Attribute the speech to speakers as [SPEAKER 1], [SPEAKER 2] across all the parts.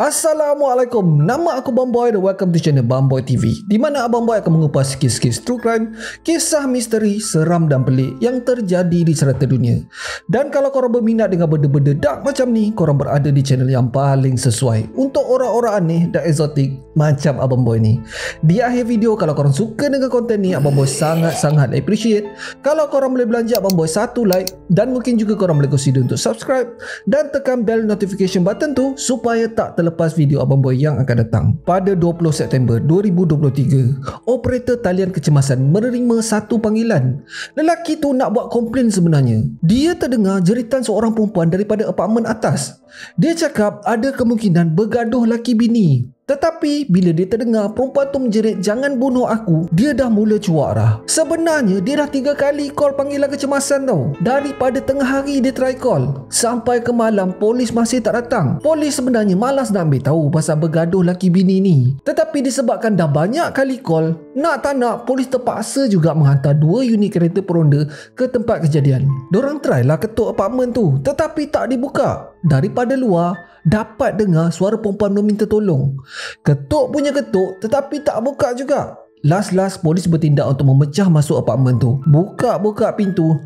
[SPEAKER 1] Assalamualaikum, nama aku Bamboy dan welcome to channel Bamboy TV, di mana Abang Boy akan mengupas kes-kes true crime, kisah misteri, seram dan pelik yang terjadi di serata dunia. Dan kalau korang berminat dengan benda-benda dark macam ni, korang berada di channel yang paling sesuai untuk orang-orang aneh dan eksotik macam Abang Boy ni. Di akhir video, kalau korang suka dengan konten ni, Abang Boy sangat-sangat appreciate kalau korang boleh belanja Abang Boy satu like, dan mungkin juga korang boleh consider untuk subscribe dan tekan bell notification button tu supaya tak terlepas video Abang Boy yang akan datang. Pada 20 September 2023, operator talian kecemasan menerima satu panggilan. Lelaki tu nak buat komplain sebenarnya. Dia terdengar jeritan seorang perempuan daripada apartmen atas. Dia cakap ada kemungkinan bergaduh laki bini. Tetapi bila dia terdengar perempuan tu menjerit jangan bunuh aku, dia dah mula cuak dah. Sebenarnya dia dah 3 kali call panggilan kecemasan tau. Daripada tengah hari dia try call sampai ke malam, polis masih tak datang. Polis sebenarnya malas nak ambil tahu pasal bergaduh laki bini ni. Tetapi disebabkan dah banyak kali call, nak tak nak polis terpaksa juga menghantar 2 unit kereta peronda ke tempat kejadian. Dorang try lah ketuk apartmen tu, tetapi tak dibuka. Daripada luar dapat dengar suara perempuan meminta tolong. Ketuk punya ketuk tetapi tak buka juga. Last polis bertindak untuk memecah masuk apartmen tu. Buka pintu.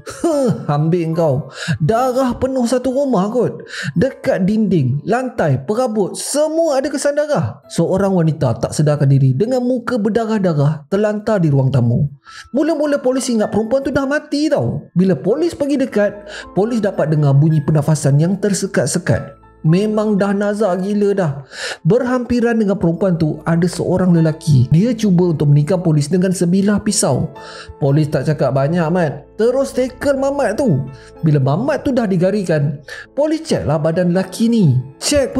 [SPEAKER 1] Ambil kau. Darah penuh satu rumah kot. Dekat dinding, lantai, perabot, semua ada kesan darah. Seorang wanita tak sedarkan diri dengan muka berdarah-darah terlantar di ruang tamu. Mula-mula polis ingat perempuan tu dah mati tau. Bila polis pergi dekat, polis dapat dengar bunyi pernafasan yang tersekat-sekat. Memang dah nazak gila dah. Berhampiran dengan perempuan tu ada seorang lelaki. Dia cuba untuk menikam polis dengan sebilah pisau. Polis tak cakap banyak mat, terus tackle mamat tu. Bila mamat tu dah digarikan, polis cek lah badan lelaki ni. Cek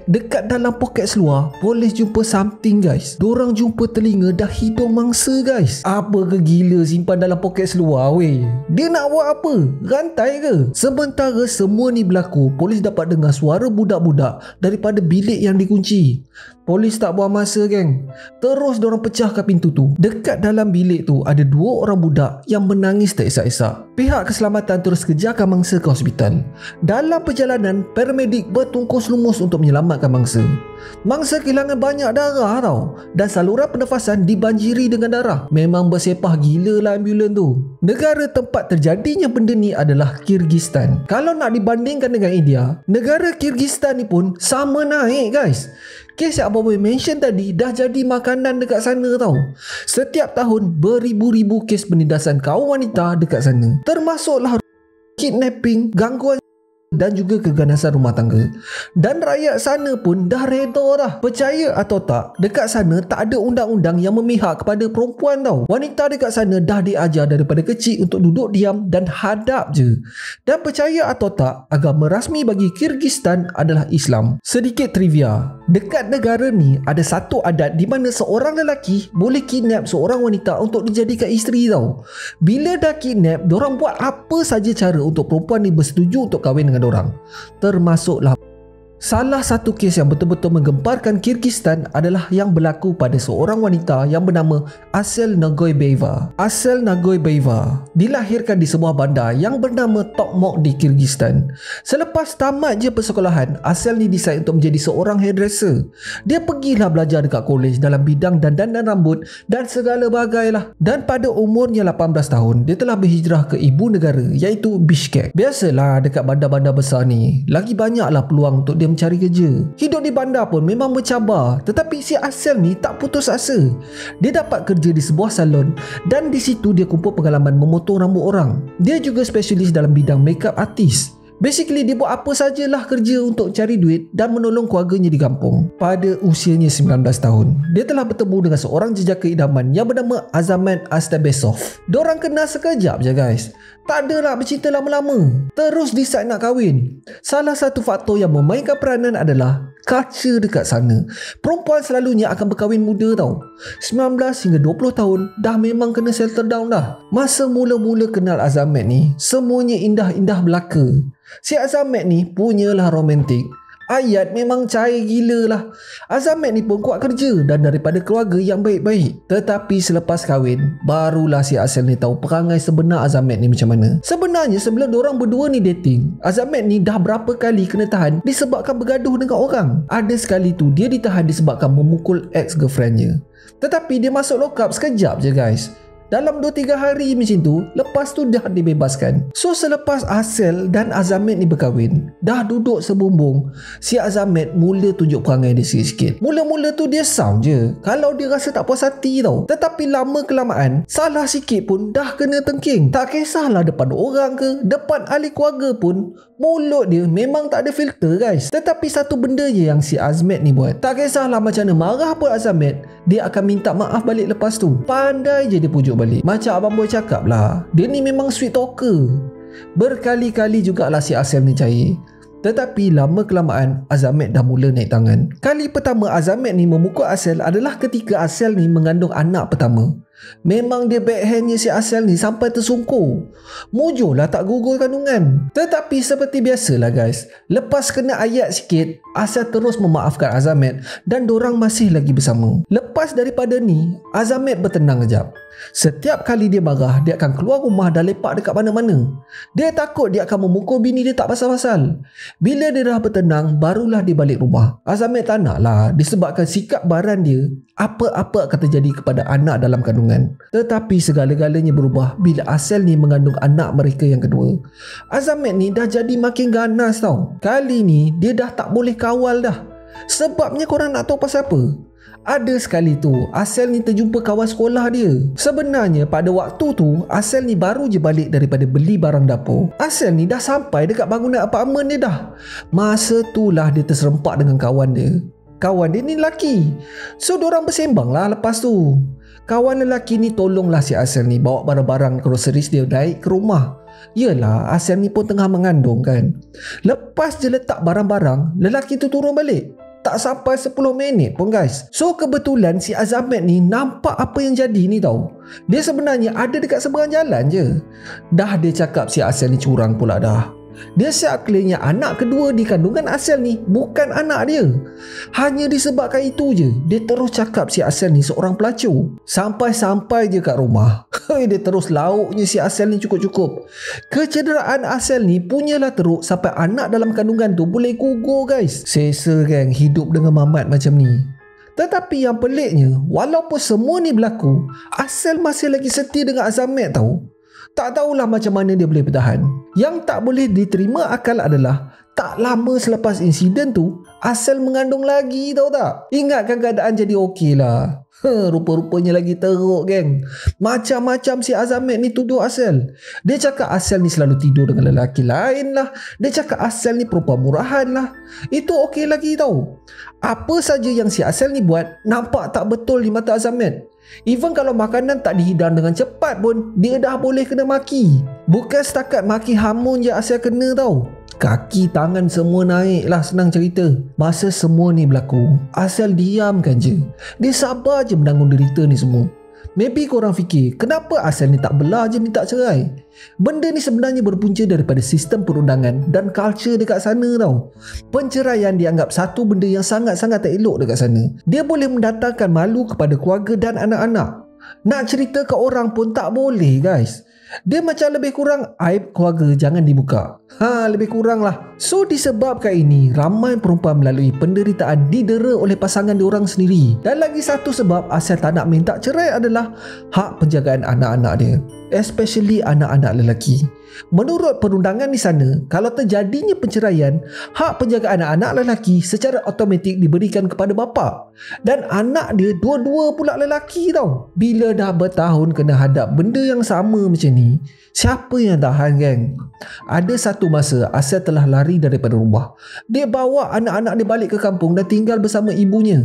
[SPEAKER 1] dekat dalam poket seluar, polis jumpa something guys. Dorang jumpa telinga dan hidung mangsa guys. Apa ke gila simpan dalam poket seluar weh? Dia nak buat apa? Rantai ke? Sementara semua ni berlaku, polis dapat dengar suara budak-budak daripada bilik yang dikunci. Polis tak buang masa geng. Terus diorang pecahkan pintu tu. Dekat dalam bilik tu ada 2 orang budak yang menangis teresak-esak. Pihak keselamatan terus kejarkan mangsa ke hospital. Dalam perjalanan, paramedik bertungkus lumus untuk menyelamatkan mangsa. Mangsa kehilangan banyak darah tau, dan saluran pernafasan dibanjiri dengan darah. Memang bersepah gila lah ambulan tu. Negara tempat terjadinya benda ni adalah Kyrgyzstan. Kalau nak dibandingkan dengan India, negara Kyrgyzstan ni pun sama naik guys. Kes yang Abang Boy mention tadi dah jadi makanan dekat sana tau. Setiap tahun beribu-ribu kes penindasan kaum wanita dekat sana, termasuklah kidnapping, gangguan dan juga keganasan rumah tangga. Dan rakyat sana pun dah reda dah. Percaya atau tak, dekat sana tak ada undang-undang yang memihak kepada perempuan tau. Wanita dekat sana dah diajar daripada kecil untuk duduk diam dan hadap je. Dan percaya atau tak, agama rasmi bagi Kyrgyzstan adalah Islam. Sedikit trivia, dekat negara ni ada satu adat di mana seorang lelaki boleh kidnap seorang wanita untuk dijadikan isteri tau. Bila dah kidnap, dorang buat apa saja cara untuk perempuan ni bersetuju untuk kahwin dengan dorang. Termasuklah salah satu kes yang betul-betul menggemparkan Kyrgyzstan adalah yang berlaku pada seorang wanita yang bernama Asel Nagoybayeva. Asel Nagoybayeva dilahirkan di sebuah bandar yang bernama Tokmok di Kyrgyzstan. Selepas tamat je persekolahan, Asel ni decide untuk menjadi seorang hairdresser. Dia pergilah belajar dekat kolej dalam bidang dandan rambut dan segala bagai lah. Dan pada umurnya 18 tahun, dia telah berhijrah ke ibu negara iaitu Bishkek. Biasalah dekat bandar-bandar besar ni, lagi banyaklah peluang untuk dia mencari kerja. Hidup di bandar pun memang bercabar, tetapi si Asel ni tak putus asa. Dia dapat kerja di sebuah salon dan di situ dia kumpul pengalaman memotong rambut orang. Dia juga spesialis dalam bidang makeup artist. Basically dia buat apa sajalah kerja untuk cari duit dan menolong keluarganya di kampung. Pada usianya 19 tahun, dia telah bertemu dengan seorang jejaka idaman yang bernama Azamat Astabesov. Dorang kenal sekejap je guys. Tak ada nak bercinta lama-lama. Terus decide nak kahwin. Salah satu faktor yang memainkan peranan adalah culture dekat sana. Perempuan selalunya akan berkahwin muda tau. 19 hingga 20 tahun dah memang kena settle down dah. Masa mula-mula kenal Azamat ni, semuanya indah-indah belaka. Si Azamat ni punyalah romantik. Ayat memang cair gila lah. Azamat ni pun kuat kerja dan daripada keluarga yang baik-baik. Tetapi selepas kahwin, barulah si Asel ni tahu perangai sebenar Azamat ni macam mana. Sebenarnya sebelum diorang berdua ni dating, Azamat ni dah berapa kali kena tahan disebabkan bergaduh dengan orang. Ada sekali tu dia ditahan disebabkan memukul ex-girlfriendnya. Tetapi dia masuk lock up sekejap je guys. Dalam 2-3 hari macam tu, lepas tu dah dibebaskan. So selepas Asel dan Azamat ni berkahwin, dah duduk sebumbung, si Azamat mula tunjuk perangai dia sikit-sikit. Mula-mula tu dia sound je, kalau dia rasa tak puas hati tau. Tetapi lama kelamaan, salah sikit pun dah kena tengking. Tak kisahlah depan orang ke, depan ahli keluarga pun, mulut dia memang tak ada filter guys. Tetapi satu benda je yang si Azamat ni buat, tak kisahlah macam mana marah pun Azamat, dia akan minta maaf balik lepas tu. Pandai je dia pujuk balik. Macam Abang Boy cakap lah, dia ni memang sweet talker. Berkali-kali jugalah si Asel ni cair. Tetapi lama kelamaan Azamat dah mula naik tangan. Kali pertama Azamat ni memukul Asel adalah ketika Asel ni mengandung anak pertama. Memang dia backhandnya si Asel ni sampai tersungkur. Mujur lah tak gugur kandungan. Tetapi seperti biasalah guys, lepas kena ayat sikit, Asel terus memaafkan Azamat dan dorang masih lagi bersama. Lepas daripada ni, Azamat bertenang kejap. Setiap kali dia marah, dia akan keluar rumah dan lepak dekat mana-mana. Dia takut dia akan memukul bini dia tak pasal-pasal. Bila dia dah bertenang, barulah dia balik rumah. Azamat tak nak lah disebabkan sikap baran dia, apa-apa akan terjadi kepada anak dalam kandungan. Tetapi segala-galanya berubah bila Asel ni mengandung anak mereka yang kedua. Azamat ni dah jadi makin ganas tau. Kali ni dia dah tak boleh kawal dah. Sebabnya korang nak tahu pasal apa? Ada sekali tu Asel ni terjumpa kawan sekolah dia. Sebenarnya pada waktu tu Asel ni baru je balik daripada beli barang dapur. Asel ni dah sampai dekat bangunan apartmen dia dah. Masa tu lah dia terserempak dengan kawan dia. Kawan dia ni lelaki. So diorang bersembang lah lepas tu. Kawan lelaki ni tolonglah si Asel ni bawa barang-barang groceries dia naik ke rumah. Yelah, Asel ni pun tengah mengandung kan. Lepas je letak barang-barang, lelaki tu turun balik. Tak sampai 10 minit pun guys. So kebetulan si Azamat ni nampak apa yang jadi ni tau. Dia sebenarnya ada dekat seberang jalan je. Dah dia cakap si Asel ni curang pula dah. Dia siap klaimnya anak kedua di kandungan Asel ni bukan anak dia. Hanya disebabkan itu je, dia terus cakap si Asel ni seorang pelacur. Sampai-sampai je kat rumah, dia terus lauknya si Asel ni cukup-cukup. Kecederaan Asel ni punyalah teruk sampai anak dalam kandungan tu boleh gugur guys. Sesa geng hidup dengan mamat macam ni. Tetapi yang peliknya, walaupun semua ni berlaku, Asel masih lagi setia dengan Azamat tau. Tak tahulah macam mana dia boleh bertahan. Yang tak boleh diterima akal adalah tak lama selepas insiden tu, Asel mengandung lagi tahu tak? Ingatkan keadaan jadi okey lah. Rupa-rupanya lagi teruk geng. Macam-macam si Azamat ni tuduh Asel. Dia cakap Asel ni selalu tidur dengan lelaki lain lah. Dia cakap Asel ni perempuan murahan lah. Itu okey lagi tau. Apa saja yang si Asel ni buat nampak tak betul di mata Azamat. Even kalau makanan tak dihidang dengan cepat pun, dia dah boleh kena maki. Bukan setakat maki hamun je Asel kena tau. Kaki tangan semua naik lah, senang cerita. Masa semua ni berlaku, Asel diamkan je. Dia sabar je menanggung derita ni semua. Maybe korang fikir, kenapa Asel ni tak belah je minta cerai? Benda ni sebenarnya berpunca daripada sistem perundangan dan culture dekat sana tau. Penceraian dianggap satu benda yang sangat-sangat tak elok dekat sana. Dia boleh mendatangkan malu kepada keluarga dan anak-anak. Nak cerita ke orang pun tak boleh guys. Dia macam lebih kurang aib keluarga jangan dibuka. Lebih kurang lah. So disebabkan ini, ramai perempuan melalui penderitaan didera oleh pasangan diorang sendiri. Dan lagi satu sebab Asel tak nak minta cerai adalah hak penjagaan anak-anak dia, especially anak-anak lelaki. Menurut perundangan di sana, kalau terjadinya penceraian, hak penjaga anak-anak lelaki secara automatik diberikan kepada bapa. Dan anak dia dua-dua pula lelaki tau. Bila dah bertahun kena hadap benda yang sama macam ni, siapa yang tahan geng? Ada satu masa Asel telah lari daripada rumah. Dia bawa anak-anak dia balik ke kampung dan tinggal bersama ibunya.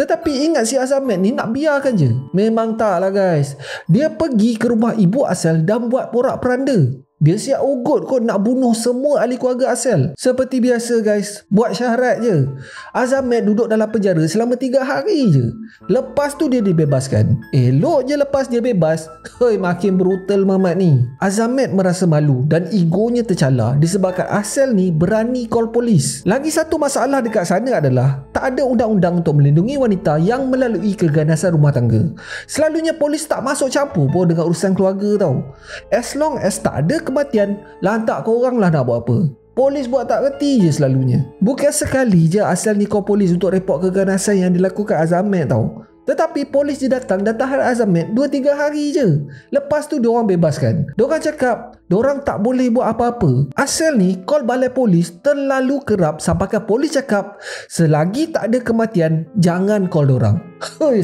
[SPEAKER 1] Tetapi ingat si Azamat ni nak biarkan je? Memang tak lah guys. Dia pergi ke rumah ibu Asel dan buat porak-peranda. Dia siap ugut kot nak bunuh semua ahli keluarga Asel. Seperti biasa guys, buat syarat je. Azamet duduk dalam penjara selama 3 hari je. Lepas tu dia dibebaskan. Elok je lepas dia bebas. Makin brutal Mamat ni. Azamet merasa malu dan egonya tercalar disebabkan Asel ni berani call polis. Lagi satu masalah dekat sana adalah tak ada undang-undang untuk melindungi wanita yang melalui keganasan rumah tangga. Selalunya polis tak masuk campur pun dengan urusan keluarga tau. As long as tak ada kematian, lantak korang lah nak buat apa. Polis buat tak reti je selalunya. Bukan sekali je Asel ni call polis untuk report keganasan yang dilakukan Azamet tau. Tetapi polis je datang dan tahan Azamet 2-3 hari je. Lepas tu diorang bebaskan. Diorang cakap diorang tak boleh buat apa-apa. Asel ni call balai polis terlalu kerap sampaikan polis cakap selagi tak ada kematian, jangan call diorang.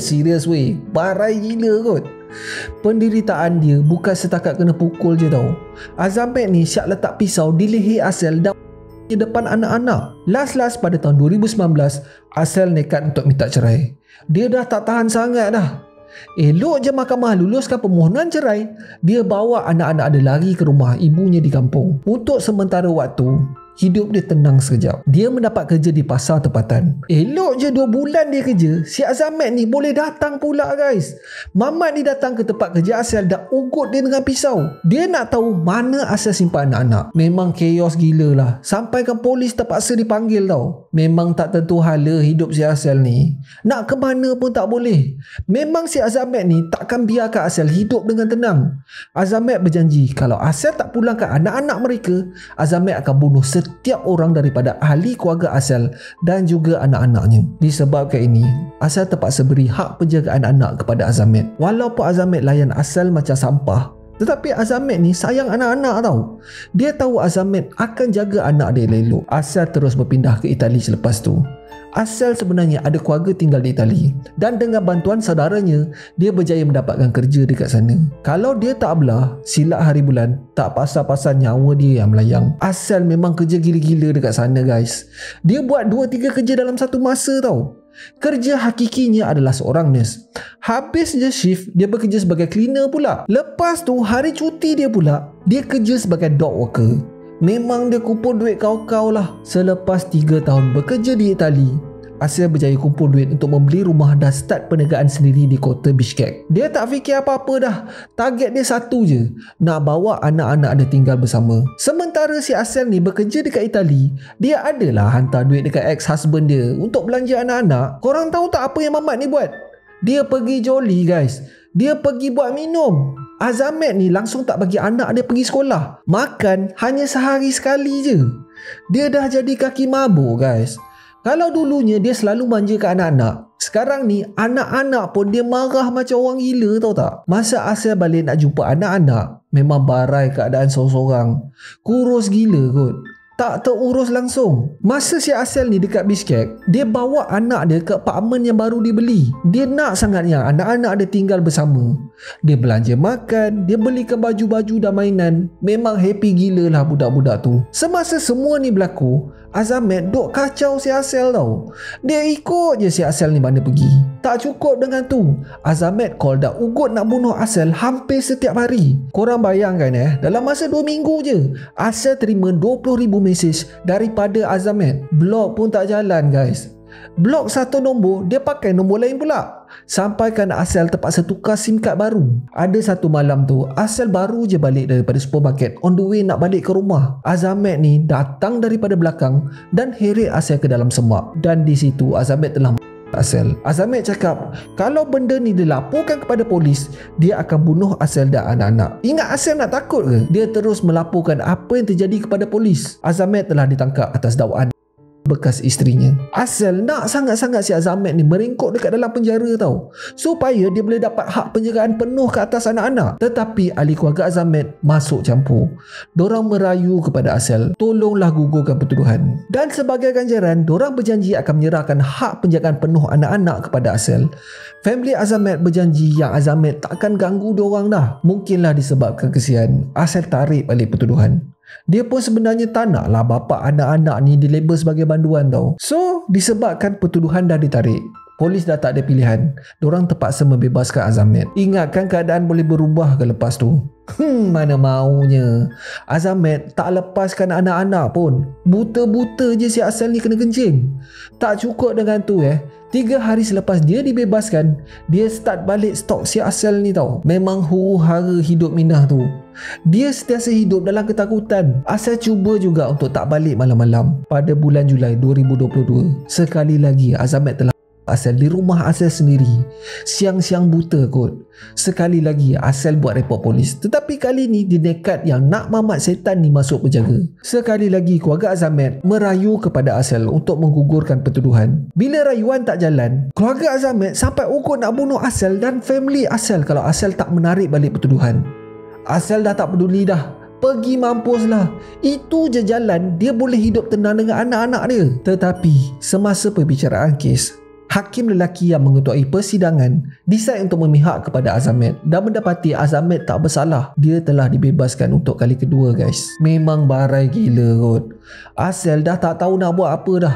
[SPEAKER 1] Serius weh, barai gila kot. Penderitaan dia bukan setakat kena pukul je tau. Azamet ni siap letak pisau di leher Asel dan di depan anak-anak. Last pada tahun 2019, Asel nekat untuk minta cerai. Dia dah tak tahan sangat dah. Elok je mahkamah luluskan permohonan cerai, dia bawa anak-anak dia lari ke rumah ibunya di kampung. Untuk sementara waktu, hidup dia tenang sekejap. Dia mendapat kerja di pasar tempatan. Elok je 2 bulan dia kerja, si Azamet ni boleh datang pula guys. Mamat ni datang ke tempat kerja Asel dan ugut dia dengan pisau. Dia nak tahu mana Asel simpan anak-anak. Memang chaos gila lah. Sampaikan polis terpaksa dipanggil tau. Memang tak tentu hala hidup si Asel ni. Nak ke mana pun tak boleh. Memang si Azamet ni takkan biarkan Asel hidup dengan tenang. Azamet berjanji kalau Asel tak pulangkan anak-anak mereka, Azamet akan bunuh setiap orang daripada ahli keluarga Asel dan juga anak-anaknya. Disebabkan ini, Asel terpaksa beri hak penjagaan anak kepada Azamet. Walaupun Azamet layan Asel macam sampah, tetapi Azamet ni sayang anak-anak tau. Dia tahu Azamet akan jaga anak dia elok. Asel terus berpindah ke Itali selepas tu. Asel sebenarnya ada keluarga tinggal di Itali dan dengan bantuan saudaranya, dia berjaya mendapatkan kerja dekat sana. Kalau dia tak belah, silap hari bulan, tak pasal-pasal nyawa dia yang melayang. Asel memang kerja gila-gila dekat sana guys. Dia buat 2-3 kerja dalam satu masa tau. Kerja hakikinya adalah seorang nurse. Habis je shift, dia bekerja sebagai cleaner pula. Lepas tu hari cuti dia pula, dia kerja sebagai dog walker. Memang dia kumpul duit kau-kau lah. Selepas 3 tahun bekerja di Itali, Asel berjaya kumpul duit untuk membeli rumah dan start perniagaan sendiri di kota Bishkek. Dia tak fikir apa-apa dah. Target dia satu je, nak bawa anak-anak dia tinggal bersama. Sementara si Asel ni bekerja dekat Itali, dia adalah hantar duit dekat ex-husband dia untuk belanja anak-anak. Korang tahu tak apa yang Mamat ni buat? Dia pergi joli guys. Dia pergi buat minum. Azamet ni langsung tak bagi anak dia pergi sekolah. Makan hanya sehari sekali je. Dia dah jadi kaki mabuk guys. Kalau dulunya dia selalu manjakan anak-anak, sekarang ni anak-anak pun dia marah macam orang gila tahu tak. Masa Asel balik nak jumpa anak-anak, memang barai keadaan seorang-seorang. Kurus gila kot. Tak terurus langsung. Masa si Asel ni dekat Bishkek, dia bawa anak dia ke apartmen yang baru dibeli. Dia nak sangat yang anak-anak dia tinggal bersama. Dia belanja makan, dia belikan baju-baju dan mainan. Memang happy gila lah budak-budak tu. Semasa semua ni berlaku, Azamet duk kacau si Asel tau. Dia ikut je si Asel ni mana pergi. Tak cukup dengan tu, Azamet call dah ugut nak bunuh Asel hampir setiap hari. Korang bayangkan dalam masa 2 minggu je, Asel terima 20,000 mesej daripada Azamet. Blok pun tak jalan guys. Blok satu nombor, dia pakai nombor lain pula. Sampaikan Asel terpaksa tukar SIM card baru. Ada satu malam tu, Asel baru je balik daripada supermarket, on the way nak balik ke rumah. Azamet ni datang daripada belakang dan heret Asel ke dalam semak. Dan di situ Azamet telah Asel. Azamet cakap kalau benda ni dilaporkan kepada polis, dia akan bunuh Asel dan anak-anak. Ingat Asel nak takut ke? Dia terus melaporkan apa yang terjadi kepada polis. Azamet telah ditangkap atas dakwaan bekas isterinya. Asel nak sangat-sangat si Azamet ni meringkuk dekat dalam penjara tau, supaya dia boleh dapat hak penjagaan penuh ke atas anak-anak. Tetapi ahli keluarga Azamet masuk campur. Dorang merayu kepada Asel, tolonglah gugurkan pertuduhan. Dan sebagai ganjaran, dorang berjanji akan menyerahkan hak penjagaan penuh anak-anak kepada Asel. Family Azamet berjanji yang Azamet takkan ganggu dorang dah. Mungkinlah disebabkan kesian, Asel tarik balik pertuduhan. Dia pun sebenarnya tak nak lah bapa anak-anak ni dilabel sebagai banduan tau. So, disebabkan pertuduhan dah ditarik, Polis dah tak ada pilihan. Diorang terpaksa membebaskan Azamat. Ingatkan keadaan boleh berubah ke lepas tu? Mana maunya. Azamat tak lepaskan anak-anak pun. Buta-buta je si Asal ni kena kencing. Tak cukup dengan tu 3 hari selepas dia dibebaskan, dia start balik stok si Asal ni tau. Memang huru-hara hidup Minah tu. Dia sentiasa hidup dalam ketakutan. Asal cuba juga untuk tak balik malam-malam. Pada bulan Julai 2022, sekali lagi Azamat telah Asal di rumah Asal sendiri. Siang-siang buta kot. Sekali lagi Asal buat report polis. Tetapi kali ni dia nekat yang nak mamat setan ni masuk penjaga. Sekali lagi keluarga Azamat merayu kepada Asal untuk menggugurkan pertuduhan. Bila rayuan tak jalan, keluarga Azamat sampai ugut nak bunuh Asal dan family Asal kalau Asal tak menarik balik pertuduhan. Asal dah tak peduli dah. Pergi mampuslah. Itu je jalan dia boleh hidup tenang dengan anak-anak dia. Tetapi semasa perbicaraan kes, hakim lelaki yang mengetuai persidangan decide untuk memihak kepada Azamat dan mendapati Azamat tak bersalah. Dia telah dibebaskan untuk kali kedua guys. Memang barai gila kot. Asal dah tak tahu nak buat apa dah.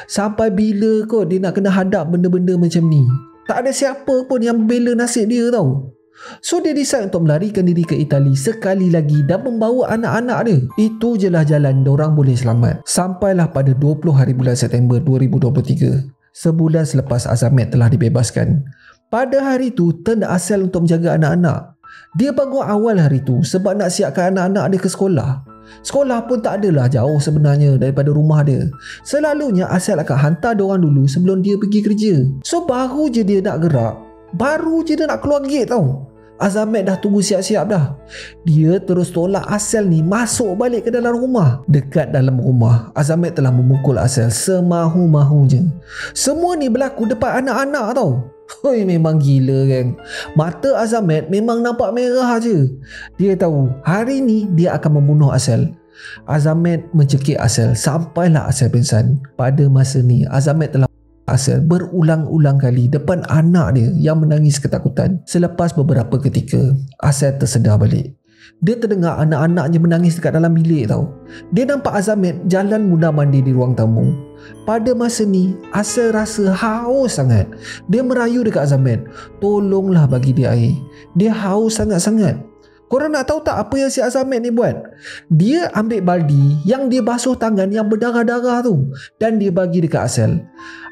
[SPEAKER 1] Sampai bila kot dia nak kena hadap benda-benda macam ni. Tak ada siapa pun yang bela nasib dia tau. So dia decide untuk melarikan diri ke Itali sekali lagi dan membawa anak-anak dia. Itu je lah jalan diorang boleh selamat. Sampailah pada 20 hari bulan September 2023. Sebulan selepas Azamat telah dibebaskan. Pada hari tu turn Asal untuk menjaga anak-anak. Dia bangun awal hari tu sebab nak siapkan anak-anak dia ke sekolah. Sekolah pun tak adalah jauh sebenarnya daripada rumah dia. Selalunya Asal akan hantar diorang dulu sebelum dia pergi kerja. So baru je dia nak gerak, baru je dia nak keluar gate tau, Azamat dah tunggu siap-siap dah. Dia terus tolak Asal ni masuk balik ke dalam rumah. Dekat dalam rumah, Azamat telah memukul Asal semahu-mahu je. Semua ni berlaku depan anak-anak tau. Hoi, memang gila geng. Mata Azamat memang nampak merah je. Dia tahu hari ni dia akan membunuh Asal. Azamat mencekik Asal sampailah Asal pingsan. Pada masa ni Azamat telah Asal berulang-ulang kali depan anak dia yang menangis ketakutan. Selepas beberapa ketika, Asal tersedar balik. Dia terdengar anak-anaknya menangis dekat dalam bilik tau. Dia nampak Azamat jalan mundar mandir di ruang tamu. Pada masa ni, Asal rasa haus sangat. Dia merayu dekat Azamat, tolonglah bagi dia air. Dia haus sangat-sangat. Korang nak tahu tak apa yang si Azamat ni buat? Dia ambil baldi yang dia basuh tangan yang berdarah-darah tu dan dia bagi dekat Asal.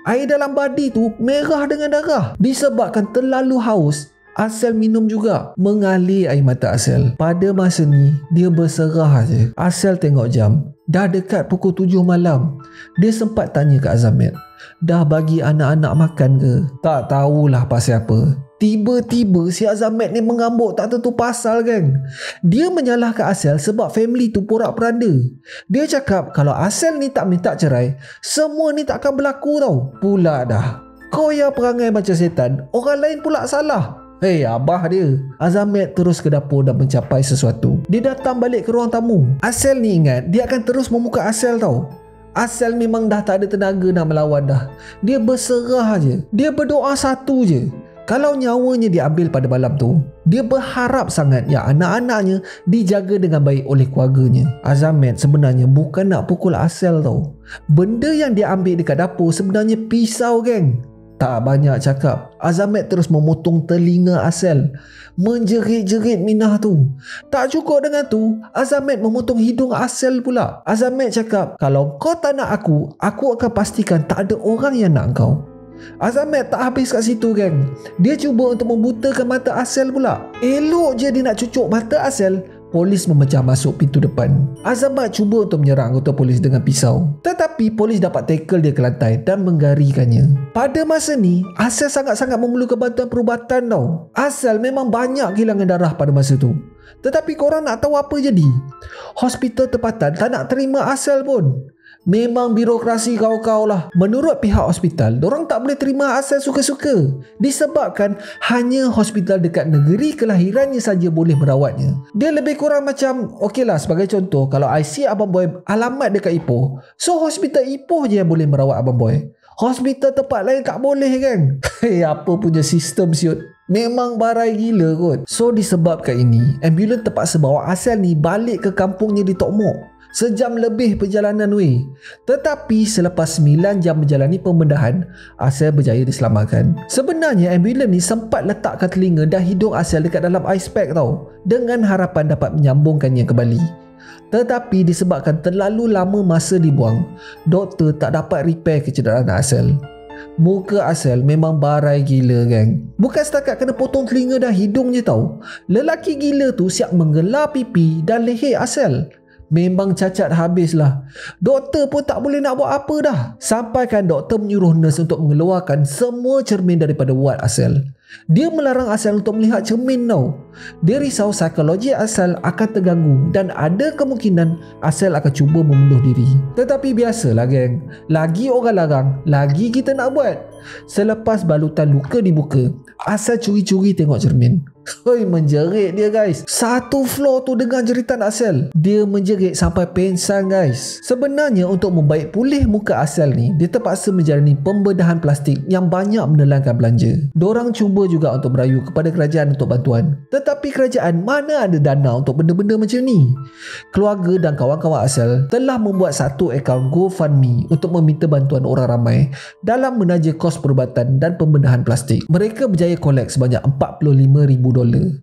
[SPEAKER 1] Air dalam baldi tu merah dengan darah. Disebabkan terlalu haus, Asal minum juga. Mengalir air mata Asal. Pada masa ni, dia berserah je. Asal tengok jam. Dah dekat pukul 7 malam. Dia sempat tanya ke Azamat, dah bagi anak-anak makan ke? Tak tahulah pasal apa. Tiba-tiba si Azamat ni mengamuk tak tentu pasal kan. Dia menyalahkan Asal sebab family tu porak-peranda. Dia cakap kalau Asal ni tak minta cerai, semua ni tak akan berlaku tau. Pula dah, kau yang perangai macam setan, orang lain pula salah. Hei, abah dia. Azamat terus ke dapur dan mencapai sesuatu. Dia datang balik ke ruang tamu. Asal ni ingat dia akan terus memuka Asal tau. Asal memang dah tak ada tenaga nak melawan dah. Dia berserah je. Dia berdoa satu je, kalau nyawanya diambil pada malam tu, dia berharap sangat yang anak-anaknya dijaga dengan baik oleh keluarganya. Azamat sebenarnya bukan nak pukul Asal tau. Benda yang dia ambil dekat dapur sebenarnya pisau geng. Tak banyak cakap, Azamat terus memotong telinga Asal, menjerit-jerit Minah tu. Tak cukup dengan tu, Azamat memotong hidung Asal pula. Azamat cakap, kalau kau tak nak aku akan pastikan tak ada orang yang nak kau. Azamat tak habis kat situ geng. Dia cuba untuk membutakan mata Asal pula. Elok je dia nak cucuk mata Asal, polis memecah masuk pintu depan. Azamat cuba untuk menyerang anggota polis dengan pisau, tetapi polis dapat tackle dia ke lantai dan menggarikannya. Pada masa ni, Asal sangat-sangat memerlukan bantuan perubatan tau. Asal memang banyak kehilangan darah pada masa tu. Tetapi korang nak tahu apa jadi? Hospital tempatan tak nak terima Asal pun. Memang birokrasi kau-kau lah. Menurut pihak hospital, dorang tak boleh terima Asal suka-suka disebabkan hanya hospital dekat negeri kelahirannya saja boleh merawatnya. Dia lebih kurang macam, okey lah, sebagai contoh, kalau I see Abang Boy alamat dekat Ipoh, so hospital Ipoh je yang boleh merawat Abang Boy. Hospital tempat lain tak boleh kan? Hei, apa punya sistem siut. Memang barai gila kot. So disebabkan ini, ambulans terpaksa bawa Asal ni balik ke kampungnya di Tok Mok. Sejam lebih perjalanan weh. Tetapi selepas 9 jam menjalani pembedahan, Asel berjaya diselamatkan. Sebenarnya ambulans ni sempat letakkan telinga dan hidung Asel dekat dalam ice pack tau, dengan harapan dapat menyambungkannya kembali. Tetapi disebabkan terlalu lama masa dibuang, doktor tak dapat repair kecederaan Asel. Muka Asel memang barai gila gang. Bukan setakat kena potong telinga dan hidung je tau, lelaki gila tu siap menggelar pipi dan leher Asel. Memang cacat habis lah. Doktor pun tak boleh nak buat apa dah. Sampaikan doktor menyuruh nurse untuk mengeluarkan semua cermin daripada wad Asel. Dia melarang Asel untuk melihat cermin tau. Dia risau psikologi Asel akan terganggu dan ada kemungkinan Asel akan cuba membunuh diri. Tetapi biasalah geng, lagi orang larang, lagi kita nak buat. Selepas balutan luka dibuka, Asel curi-curi tengok cermin. Hoi, menjerit dia guys. Satu floor tu dengan jeritan Asel. Dia menjerit sampai pingsan guys. Sebenarnya untuk membaik pulih muka Asel ni, dia terpaksa menjalani pembedahan plastik yang banyak menelankan belanja. Dorang cuba juga untuk merayu kepada kerajaan untuk bantuan. Tetapi kerajaan mana ada dana untuk benda-benda macam ni. Keluarga dan kawan-kawan Asel telah membuat satu akaun GoFundMe untuk meminta bantuan orang ramai dalam menaja kos perubatan dan pembedahan plastik. Mereka berjaya kolek sebanyak $45,000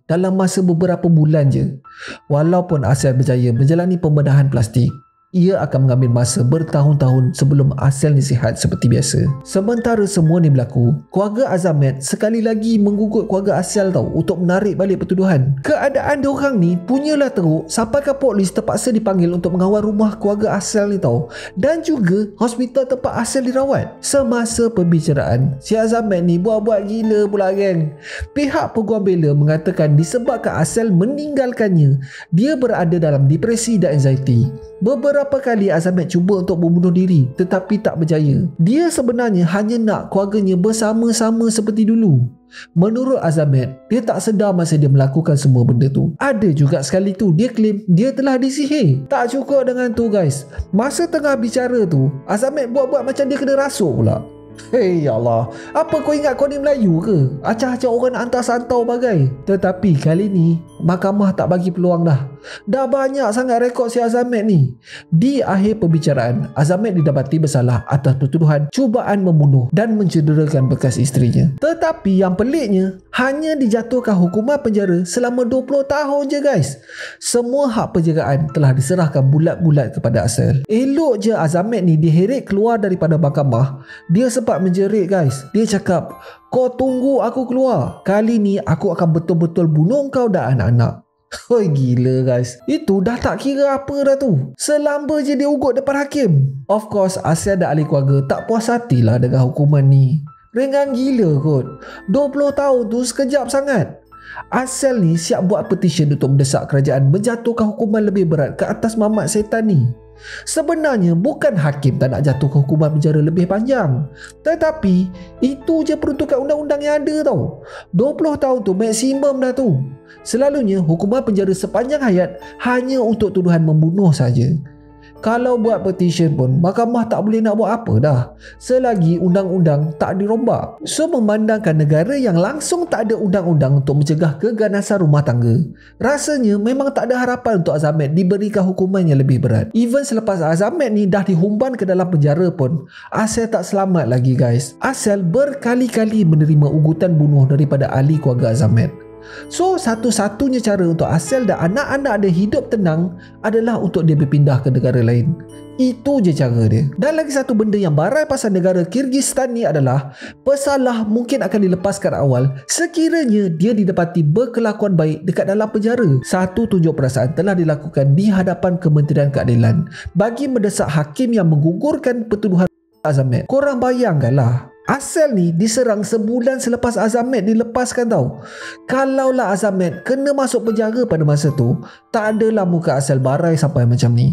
[SPEAKER 1] dalam masa beberapa bulan je. Walaupun Asel berjaya menjalani pembedahan plastik, ia akan mengambil masa bertahun-tahun sebelum Asel ni sihat seperti biasa. Sementara semua ni berlaku, keluarga Azamet sekali lagi menggugut keluarga Asel tau untuk menarik balik pertuduhan. Keadaan diorang ni punyalah teruk sampaikan polis terpaksa dipanggil untuk mengawal rumah keluarga Asel ni tau, dan juga hospital tempat Asel dirawat. Semasa pembicaraan, si Azamet ni buat-buat gila pula geng. Pihak peguam bela mengatakan disebabkan Asel meninggalkannya, dia berada dalam depresi dan anxiety. Beberapa kali Azamet cuba untuk membunuh diri tetapi tak berjaya. Dia sebenarnya hanya nak keluarganya bersama-sama seperti dulu. Menurut Azamet, dia tak sedar masa dia melakukan semua benda tu. Ada juga sekali tu dia claim dia telah disihir. Tak cukup dengan tu guys, masa tengah bicara tu Azamet buat-buat macam dia kena rasuk pula. Hei ya Allah, apa kau ingat kau ni Melayu ke? Acah-acah orang nak hantar santau bagai. Tetapi kali ni mahkamah tak bagi peluang dah. Dah banyak sangat rekod si Azamet ni. Di akhir perbicaraan, Azamet didapati bersalah atas pertuduhan cubaan membunuh dan mencederakan bekas isterinya. Tetapi yang peliknya, hanya dijatuhkan hukuman penjara selama 20 tahun je guys. Semua hak penjagaan telah diserahkan bulat-bulat kepada Asel. Elok je Azamet ni diheret keluar daripada mahkamah. Dia sempat menjerit guys. Dia cakap, kau tunggu aku keluar. Kali ni aku akan betul-betul bunuh kau dan anak-anak. Hoi gila guys. Itu dah tak kira apa dah tu. Selamba je dia ugut depan hakim. Of course Asel dan ahli keluarga tak puas hatilah dengan hukuman ni. Ringan gila kot. 20 tahun tu sekejap sangat. Asel ni siap buat petition untuk mendesak kerajaan menjatuhkan hukuman lebih berat ke atas mamat setan ni. Sebenarnya bukan hakim tak nak jatuhkan hukuman penjara lebih panjang, tetapi itu je peruntukan undang-undang yang ada tau. 20 tahun tu maksimum dah tu. Selalunya hukuman penjara sepanjang hayat hanya untuk tuduhan membunuh saja. Kalau buat petition pun mahkamah tak boleh nak buat apa dah selagi undang-undang tak dirombak. So memandangkan negara yang langsung tak ada undang-undang untuk mencegah keganasan rumah tangga, rasanya memang tak ada harapan untuk Azamet diberikan hukuman yang lebih berat. Even selepas Azamet ni dah dihumban ke dalam penjara pun, Asel tak selamat lagi guys. Asel berkali-kali menerima ugutan bunuh daripada ahli keluarga Azamet. So satu-satunya cara untuk Asel dan anak-anak dia hidup tenang adalah untuk dia berpindah ke negara lain. Itu je cara dia. Dan lagi satu benda yang barai pasal negara Kyrgyzstan ni adalah pesalah mungkin akan dilepaskan awal sekiranya dia didapati berkelakuan baik dekat dalam penjara. Satu tunjuk perasaan telah dilakukan di hadapan Kementerian Keadilan bagi mendesak hakim yang menggugurkan pertuduhan Azamet. Korang bayangkanlah, Asel ni diserang sebulan selepas Azamet dilepaskan tau. Kalaulah Azamet kena masuk penjara pada masa tu, tak adalah muka Asel barai sampai macam ni.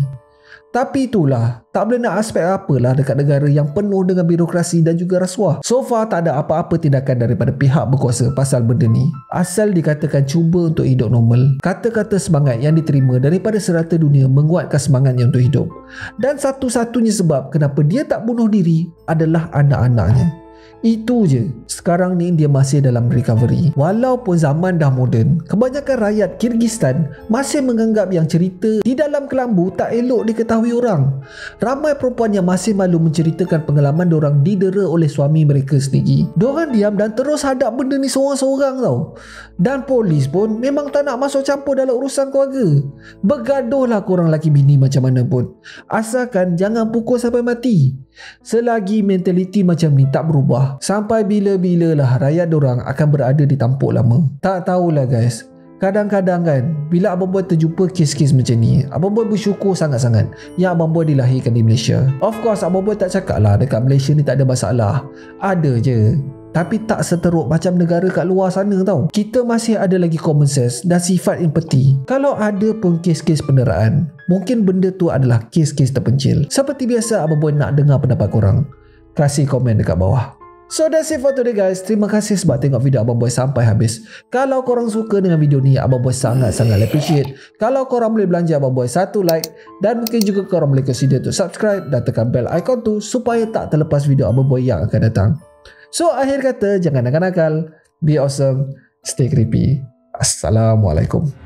[SPEAKER 1] Tapi itulah, tak boleh nak aspek apalah dekat negara yang penuh dengan birokrasi dan juga rasuah. So far tak ada apa-apa tindakan daripada pihak berkuasa pasal benda ni. Asel dikatakan cuba untuk hidup normal. Kata-kata semangat yang diterima daripada serata dunia menguatkan semangatnya untuk hidup. Dan satu-satunya sebab kenapa dia tak bunuh diri adalah anak-anaknya. Itu je. Sekarang ni dia masih dalam recovery. Walaupun zaman dah moden, kebanyakan rakyat Kyrgyzstan masih menganggap yang cerita di dalam kelambu tak elok diketahui orang. Ramai perempuan yang masih malu menceritakan pengalaman diorang didera oleh suami mereka sendiri. Diorang diam dan terus hadap benda ni seorang-seorang tau. Dan polis pun memang tak nak masuk campur dalam urusan keluarga. Bergaduhlah korang laki bini macam mana pun, asalkan jangan pukul sampai mati. Selagi mentaliti macam ni tak berubah, sampai bila-bila lah rakyat dorang akan berada di tampuk lama. Tak tahulah guys, kadang-kadang kan bila Abang Boy terjumpa kes-kes macam ni, Abang Boy bersyukur sangat-sangat yang Abang Boy dilahirkan di Malaysia. Of course Abang Boy tak cakap lah dekat Malaysia ni tak ada masalah. Ada je, tapi tak seteruk macam negara kat luar sana tau. Kita masih ada lagi common sense dan sifat empati. Kalau ada pun kes-kes penderaan, mungkin benda tu adalah kes-kes terpencil. Seperti biasa, Abang Boy nak dengar pendapat korang. Kasih komen dekat bawah. So that's it for today guys. Terima kasih sebab tengok video Abang Boy sampai habis. Kalau korang suka dengan video ni, Abang Boy sangat-sangat appreciate kalau korang boleh belanja Abang Boy satu like, dan mungkin juga korang boleh consider untuk subscribe dan tekan bell icon tu supaya tak terlepas video Abang Boy yang akan datang. So akhir kata, jangan nakal-nakal, be awesome, stay creepy. Assalamualaikum.